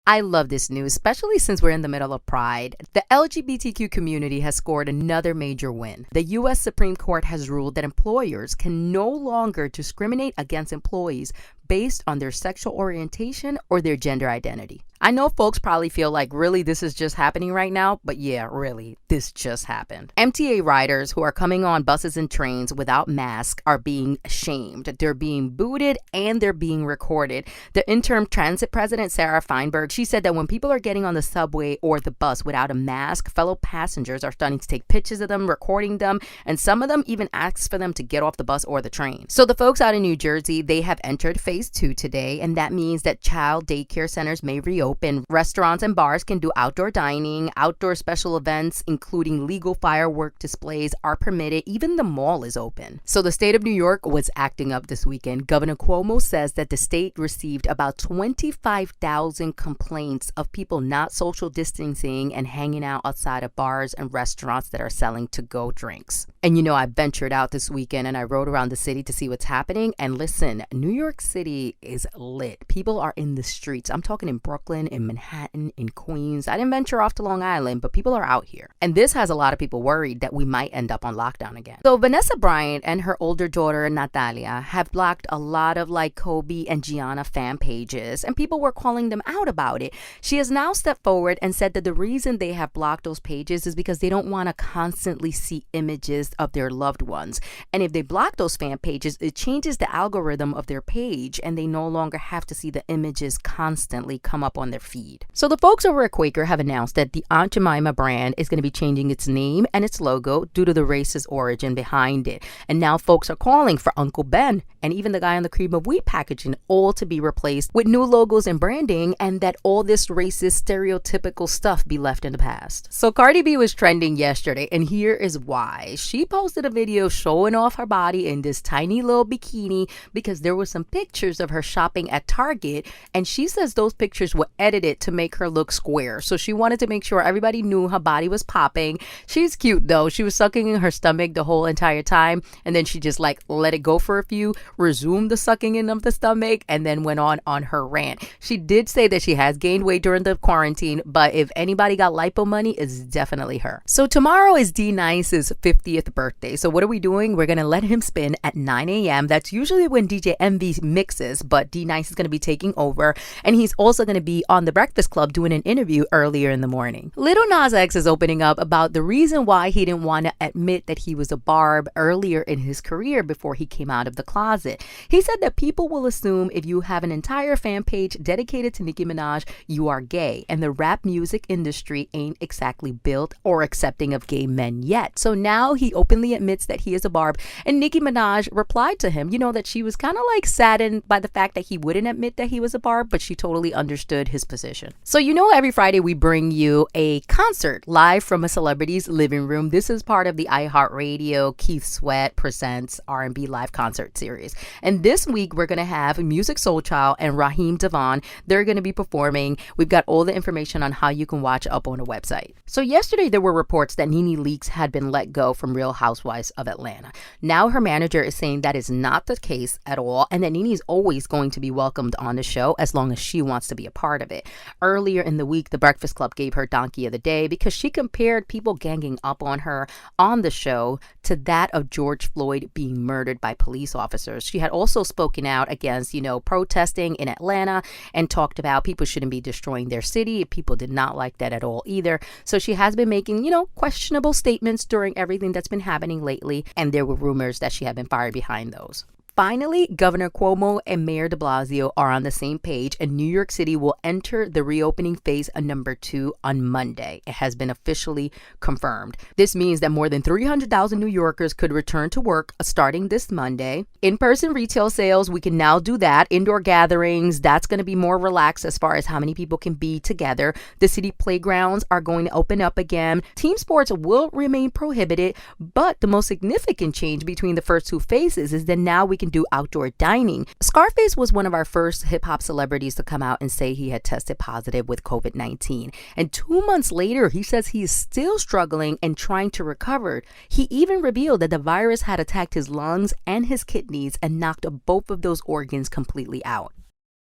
I love this news, especially since we're in the middle of Pride. The LGBTQ community has scored another major win. The U.S. Supreme Court has ruled that employers can no longer discriminate against employees based on their sexual orientation or their gender identity. I know folks probably feel like, really, this is just happening right now? But yeah, really, this just happened. MTA riders who are coming on buses and trains without masks are being shamed. They're being booted and they're being recorded. The interim transit president, Sarah Feinberg, she said that when people are getting on the subway or the bus without a mask, fellow passengers are starting to take pictures of them, recording them, and some of them even ask for them to get off the bus or the train. So the folks out in New Jersey, they have entered phase 2 today, and that means that child daycare centers may reopen. Restaurants and bars can do outdoor dining. Outdoor special events, including legal firework displays, are permitted. Even the mall is open. So the state of New York was acting up this weekend. Governor Cuomo says that the state received about 25,000 complaints of people not social distancing and hanging out outside of bars and restaurants that are selling to-go drinks. And you know, I ventured out this weekend and I rode around the city to see what's happening. And listen, New York City is lit. People are in the streets. I'm talking in Brooklyn, in Manhattan, in Queens. I didn't venture off to Long Island, but people are out here. And this has a lot of people worried that we might end up on lockdown again. So Vanessa Bryant and her older daughter, Natalia, have blocked a lot of like Kobe and Gianna fan pages, and people were calling them out about it. She has now stepped forward and said that the reason they have blocked those pages is because they don't want to constantly see images of their loved ones. And if they block those fan pages, it changes the algorithm of their page, and they no longer have to see the images constantly come up on their feed. So the folks over at Quaker have announced that the Aunt Jemima brand is going to be changing its name and its logo due to the racist origin behind it. And now folks are calling for Uncle Ben and even the guy on the cream of wheat packaging all to be replaced with new logos and branding, and that all this racist stereotypical stuff be left in the past. So Cardi B was trending yesterday, and here is why. She posted a video showing off her body in this tiny little bikini because there were some pictures of her shopping at Target, and she says those pictures were edited to make her look square. So she wanted to make sure everybody knew her body was popping. She's cute though. She was sucking in her stomach the whole entire time, and then she just like let it go for a few, resumed the sucking in of the stomach, and then went on her rant. She did say that she has gained weight during the quarantine, but if anybody got lipo money, it's definitely her. So tomorrow is D-Nice's 50th birthday. So what are we doing? We're gonna let him spin at 9 a.m. That's usually when DJ Envy mixes, but D-Nice is gonna be taking over, and he's also gonna be on The Breakfast Club doing an interview earlier in the morning. Lil Nas X is opening up about the reason why he didn't want to admit that he was a Barb earlier in his career before he came out of the closet. He said that people will assume if you have an entire fan page dedicated to Nicki Minaj, you are gay, and the rap music industry ain't exactly built or accepting of gay men yet. So now he openly admits that he is a Barb, and Nicki Minaj replied to him, you know, that she was kind of like saddened by the fact that he wouldn't admit that he was a Barb, but she totally understood his position. So you know, every Friday we bring you a concert live from a celebrity's living room. This is part of the iHeartRadio Keith Sweat Presents R&B Live Concert Series. And this week we're going to have Music Soul Child and Raheem Devon. They're going to be performing. We've got all the information on how you can watch up on the website. So yesterday there were reports that Nene Leakes had been let go from Real Housewives of Atlanta. Now her manager is saying that is not the case at all, and that Nene is always going to be welcomed on the show as long as she wants to be a part of it. Earlier in the week, The Breakfast Club gave her Donkey of the Day because she compared people ganging up on her on the show to that of George Floyd being murdered by police officers. She had also spoken out against, you know, protesting in Atlanta and talked about people shouldn't be destroying their city. People did not like that at all either. So she has been making, you know, questionable statements during everything that's been happening lately, and there were rumors that she had been fired behind those. Finally, Governor Cuomo and Mayor de Blasio are on the same page, and New York City will enter the reopening phase number 2 on Monday. It has been officially confirmed. This means that more than 300,000 New Yorkers could return to work starting this Monday. In-person retail sales, we can now do that. Indoor gatherings, that's going to be more relaxed as far as how many people can be together. The city playgrounds are going to open up again. Team sports will remain prohibited, but the most significant change between the first 2 phases is that now we can do outdoor dining. Scarface was one of our first hip-hop celebrities to come out and say he had tested positive with COVID-19. And 2 months later, he says he is still struggling and trying to recover. He even revealed that the virus had attacked his lungs and his kidneys and knocked both of those organs completely out.